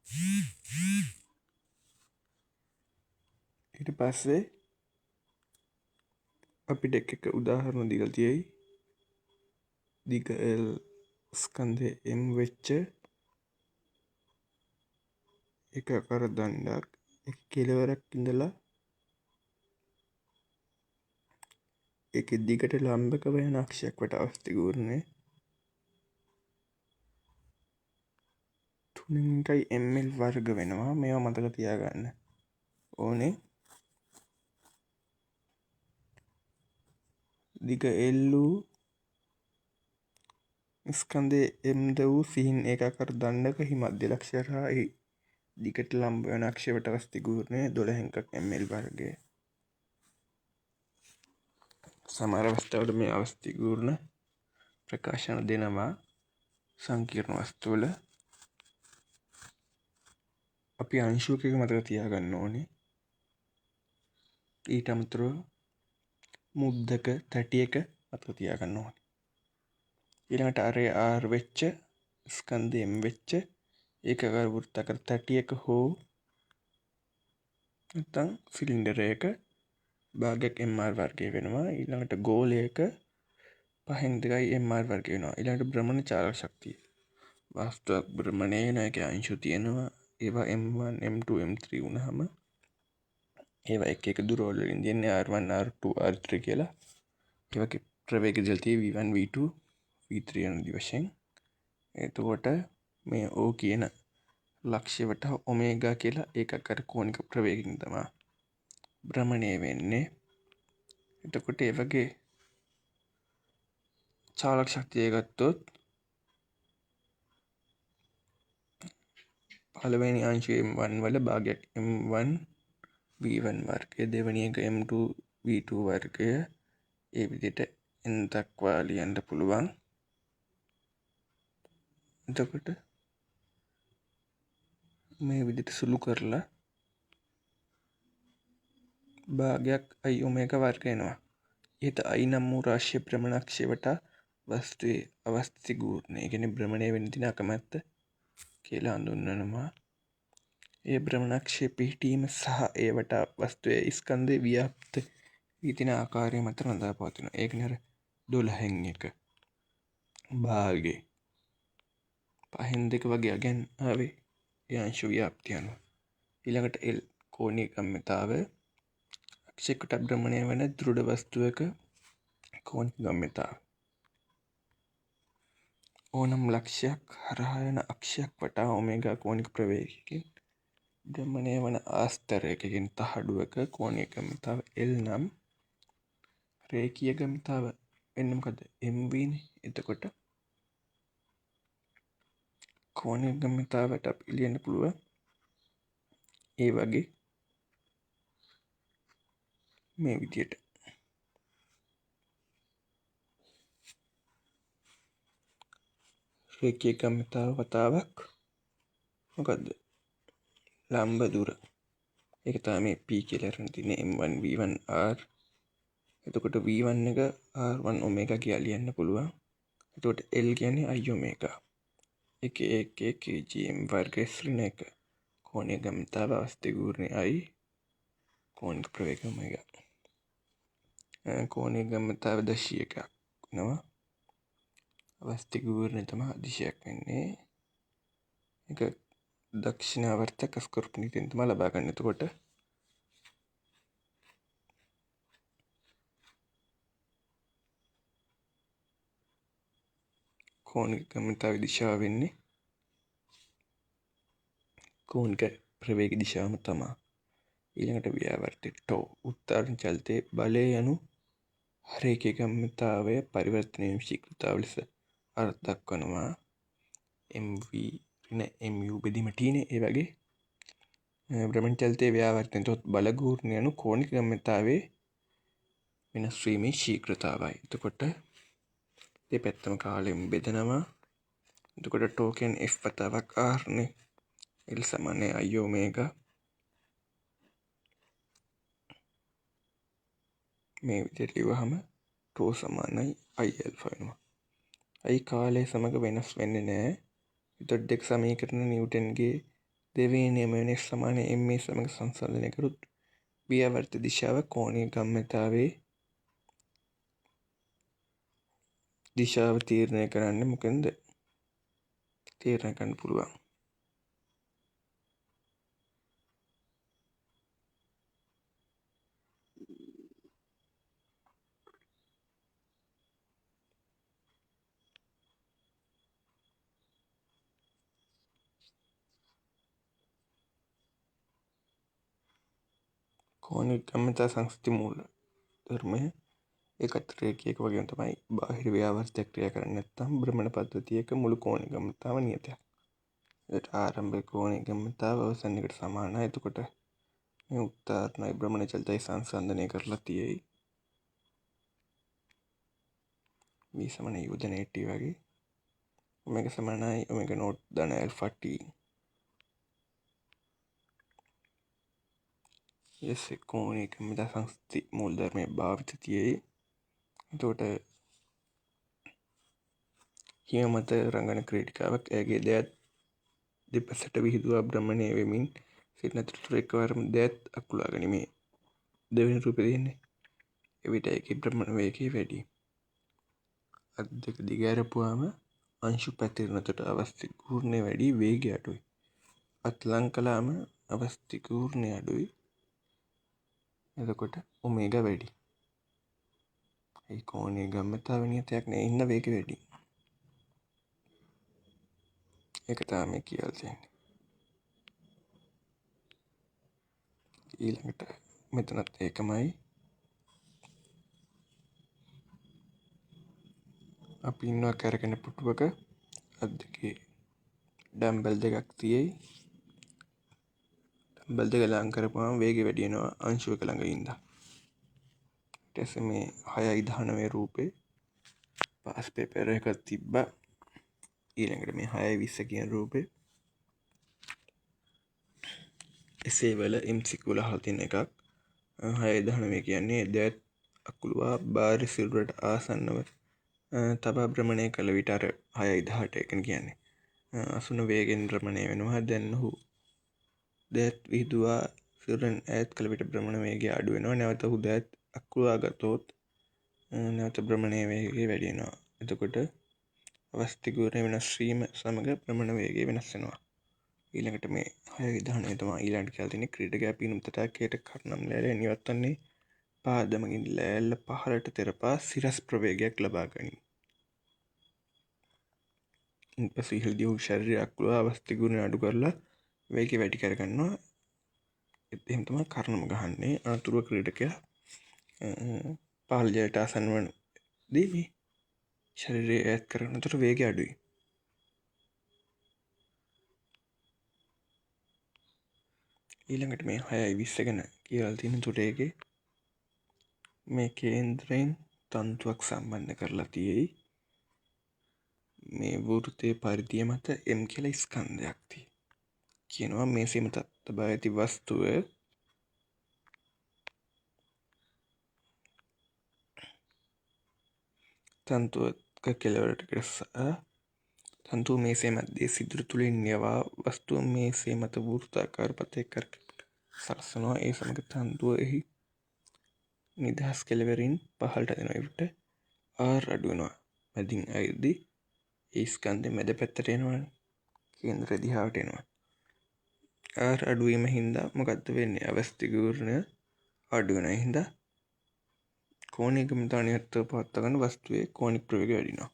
ඊට පස්සේ අපිට එක උදාහරණ දීලා තියෙයි. දිග L ස්කන්ධය M වෙච්ච එක ආකාර දණ්ඩක් එක කෙළවරක් ඉඳලා ඒක දිගට ලම්බකව යන අක්ෂයක් වට අවස්ථි ගූර්ණය 3 ml වර්ග වෙනවා. මේවා මතක තියාගන්න ඕනේ. දිග L වූ ස්කන්ධයේ M ද වූ සිහින් ඒකාකාර දණ්ඩක හි මධ්‍ය ලක්ෂ්‍ය හා එහි දිගට ලම්බ වන අක්ෂය වට අවස්ථි ගූර්ණය 12 ml වර්ගය. සමහර අවස්ථාවල මේ අවස්ථි ගූර්ණ ප්‍රකාශන දෙනවා සංකීර්ණ වස්තුවල. අපි අංශුවක මතක තියාගන්න ඕනේ. ඊට අමතරව මුද්දක තැටියක මතක තියාගන්න ඕනේ. ඊළඟට අරේ R වෙච්ච ස්කන්ධය M වෙච්ච ඒකාකාර වෘත්තාකාර තැටියක හෝ නැත්නම් සිලින්ඩරයක භාගයක් mr වර්ගය වෙනවා. ඊළඟට ගෝලයක 5/2 mr වර්ගය වෙනවා. ඊළඟට භ්‍රමණ චාලක ශක්තිය. වස්තුවක් භ්‍රමණය වෙන එකේ අංශු තියෙනවා. ඒවා m1 m2 m3 වුණාම ඒවා එක එක දුර වලින් දෙන්නේ r1 r2 r3 කියලා. ඒවගේ ප්‍රවේග දීලා v1 v2 v3 යන වශයෙන්. එතකොට මේ O කියන ලක්ෂ්‍ය වට ඔමේගා කියලා ඒකාකාර කෝණික ප්‍රවේගකින් තමයි භ්‍රමණය වෙන්නේ. එතකොට ඒ වගේ චාලක ශක්තිය ගත්තොත් පළවෙනි අංශු m1 වල භාගයක් m1 v1 වර්ගය, දෙවෙනි එක m2 v2 වර්ගය. ඒ විදිහට n දක්වා ලියන්න පුළුවන්. එතකොට මේ විදිහට සුළු කරලා භාගයක් I ඔමේගා වර්ග එනවා. ඊට I නම් වූ රාශිය භ්‍රමණක්ෂය වටා වස්තුවේ අවස්ථි ගූර්ණය. ඒ කියන්නේ භ්‍රමණය වෙන්න තියෙන අකමැත්ත කියලා හඳුන්වනවා. ඒ භ්‍රමණක්ෂයේ පිහිටීම සහ ඒ වටා වස්තුවේ ස්කන්ධේ ව්‍යාප්ත වී තියෙන ආකාරය මත රඳා පවතිනවා. ඒ කියන්නේ අර 12න් එක භාගේ 5/2 වගේ අගයන් ආවේ ඒ අංශු ව්‍යාප්තිය අනුව. ඊළඟට L කෝණීය ගම්‍යතාවය අක්ෂයකට භ්‍රමණය වන දෘඩ වස්තුවක කෝණික ගම්‍යතාවය. ඕනම් ලක්ෂයක් හරහා යන අක්ෂයක් වටා ඔමේගා කෝණික ප්‍රවේගයකින් භ්‍රමණය වන ආස්තරයකින් තහඩුවක කෝණීය ගම්‍යතාව L නම් රේඛීය ගම්‍යතාව වෙන්නේ මොකද? MV නේ. එතකොට කෝණීය ගම්‍යතාවට අපි ලියන්න පුළුවන් ඒ වගේ මේ විදියට. රේඛීය ගම්‍යතාව වතාවක් මොකද්ද? ලම්බ දුර. ඒක තමයි මේ P කියලා අරන් තින්නේ M1 V1 R. එතකොට V1 එක R1 ඔමේගා කියලා ලියන්න පුළුවන්. එතකොට L කියන්නේ I ඔමේගා. 1 kgm වර්ග ශ්‍රණ 1 කෝණීය ගම්‍යතාව අවස්ථි ගූර්ණය I කෝණික ප්‍රවේගය ඔමේගා. කෝණීය ගම්‍යතාව දශියකක් වෙනවා. අවස්ථි ගූර්ණය තමයි දිශයක් වෙන්නේ. ඒක දක්ෂිණාවර්තක ස්කෝර්පිනිකෙන් තමයි ලබා ගන්න. එතකොට කෝණික ගම්‍යතාව දිශාව වෙන්නේ කෝණික ප්‍රවේග දිශාවම තමයි. ඊළඟට ව්‍යාවර්තය ටෝ උත්තරණ චලිතයේ බලය යනු රේඛීය ගම්‍යතාවය පරිවර්තනය වීම ශීඝ්‍රතාව ලෙස අර්ථ දක්වනවා. MV ඍණ MU බෙදීම T නේ. ඒ වගේ භ්‍රමණ චලිතයේ ව්‍යාවර්තනය. එතකොට බල ගූර්ණය යනු කෝණික ගම්‍යතාවයේ වෙනස් වීමේ ශීඝ්‍රතාවයි. එතකොට දෙපැත්තම කාලයෙන් බෙදනවා. එතකොට ටෝ කියන්නේ F වතාවක් R නේ. L සමානයි I ඔමේගා. මේ විදිහට ලියවහම ටෝ සමානයි I ඇල්ෆා වෙනවා. I කාලය සමග වෙනස් වෙන්නේ නැහැ. එතකොට දෙක සමීකරණ නිව්ටන්ගේ දෙවෙනි නියම වෙනස් සමාන ma සමග සංසන්දනය කරොත් ව්‍යාවර්ත දිශාව කෝණීය ගම්‍යතාවේ දිශාව තීරණය කරන්නේ මොකෙන්ද? තීරණය කරන්න පුළුවන්. කෝණීය ගම්‍යතා සංස්කෘති මූල ධර්මය ඒකත් රේඛියක වගේම තමයි. බාහිර ව්‍යාවර්තයක් ක්‍රියා කරන්නේ නැත්නම් භ්‍රමණ පද්ධතියක මුළු කෝණීය ගම්‍යතාව නියතයක්. ඒකට ආරම්භක කෝණීය ගම්‍යතාව අවසන් එකට සමානයි. එතකොට මේ උත්තරණයි භ්‍රමණ චලිතයි සංසන්දනය කරලා තියෙයි. v සමාන u ධන at වගේ ඔමෙගා සමානයි ඔමෙගා නෝට් ධන ඇල්ෆා t. yes කෝණීය ගම්‍යතා සංස්කෘති මූල ධර්මයේ භාවිත තියෙයි. එතකොට හිම මත රංගන ක්‍රීඩිකාවක් ඇගේ දෑත් දෙපසට විහිදුවා භ්‍රමණය වෙමින් සිටින අතරතුර එකවරම දෑත් අකුලා ගනිමේ. දෙවෙනි රූපේ තියෙන්නේ. එවිට ඒකේ භ්‍රමණ වේගය වැඩි. අත් දෙක දිග ඇරපුවාම අංශු පැතිරෙනකොට අවස්ථි කූර්ණය වැඩි, වේගය අඩුයි. අත් ලං කළාම අවස්ථි කූර්ණය අඩුයි. එතකොට ඔමේගා වැඩි. ඒ කෝණීය ගම්‍යතාව නියතයක් නේ, ඉන්න වේගය වැඩි. ඒක තමයි කියලා තියෙන්නේ. ඊළඟට මෙතනත් ඒකමයි. අපි ඉන්නවා කරගෙන පුටුවක අත් දෙකේ ඩම්බල් දෙකක් තියෙයි. ඩම්බල් දෙක ලං කරපුවාම වේගය වැඩි වෙනවා අංශු එක ළඟ ඉඳන්. ඊට පස්සේ මේ 6:19 රූපේ පාස් පේපර් එකක් තිබ්බා. ඊළඟට මේ 6:20 කියන රූපේ එසේ වල MCQ වල අහලා තියෙන එකක්. 6:19 කියන්නේ දෑත් අකුළුවා බාහිර සිරුරට ආසන්නව තබා භ්‍රමණය කළ විට අර 6:18 කියන්නේ අසුන වේගෙන් භ්‍රමණය වෙනවා. දැන් ඔහු දෑත් විහිදුවා සිරුරෙන් ඈත් කළ විට භ්‍රමණ වේගය අඩු වෙනවා. නැවත ඔහු දෑත් අකුළුවා ගතොත් නැවත භ්‍රමණය වේගය වැඩි වෙනවා. එතකොට අවස්ථි කූර්ණය වෙනස් වීම සමග භ්‍රමණ වේගය වෙනස් වෙනවා. ඊළඟට මේ 6:19 තමයි ඊළඟට කියලා තියෙන්නේ. ක්‍රීඩකයා පිනුම් තටාකයට කර්ණම් ලෑල්ලෙන් ඉවත් වන්නේ පාදමගින් ලෑල්ල පහළට තෙරපා සිරස් ප්‍රවේගයක් ලබා ගනී. ඉන්පසු ඉහළදී ඔහු ශරීරය අකුළුවා අවස්ථි කූර්ණය අඩු කරලා වේගය වැඩි කරගන්නවා. එහෙම තමයි කර්ණම ගහන්නේ. අනතුරුව ක්‍රීඩකයා පහළ ජලයට ආසන්න වනදී මේ ශරීරය ඈත් කරනකොට වේගය අඩුයි. ඊළඟට මේ 6:20 ගැන කියලා තියෙන තුරේගේ මේ කේන්ද්‍රයෙන් තන්තුවක් සම්බන්ධ කරලා තියෙයි. මේ වෘත්තයේ පරිධිය මත M කියලා ස්කන්ධයක් තියෙයි. කියනවා මේ සීම තබා ඇති වස්තුව තන්තුවක කෙළවරට ගැස්සා තන්තුව මේසේ මැද්දේ සිදුරු තුළින් යවා වස්තුව මේසේ මත වෘත්තාකාර පතයක් කර සලසනවා. ඒ සමග තන්තුව එහි නිදහස් කෙළවරින් පහළට දෙනවා. එවිට R අඩු වෙනවා. මැදින් ඇවිද්දී ඒ ස්කන්ධේ මැද පැත්තට එනවා. කේන්ද්‍රය දිහාට එනවා. R අඩු වීම හින්දා මොකද්ද වෙන්නේ? අවස්ථි කූර්ණය අඩු වෙන හින්දා කෝණීය ගම්‍යතාව නියතව පවත්වා ගන්න වස්තුවේ කෝණික ප්‍රවේගය වැඩි වෙනවා.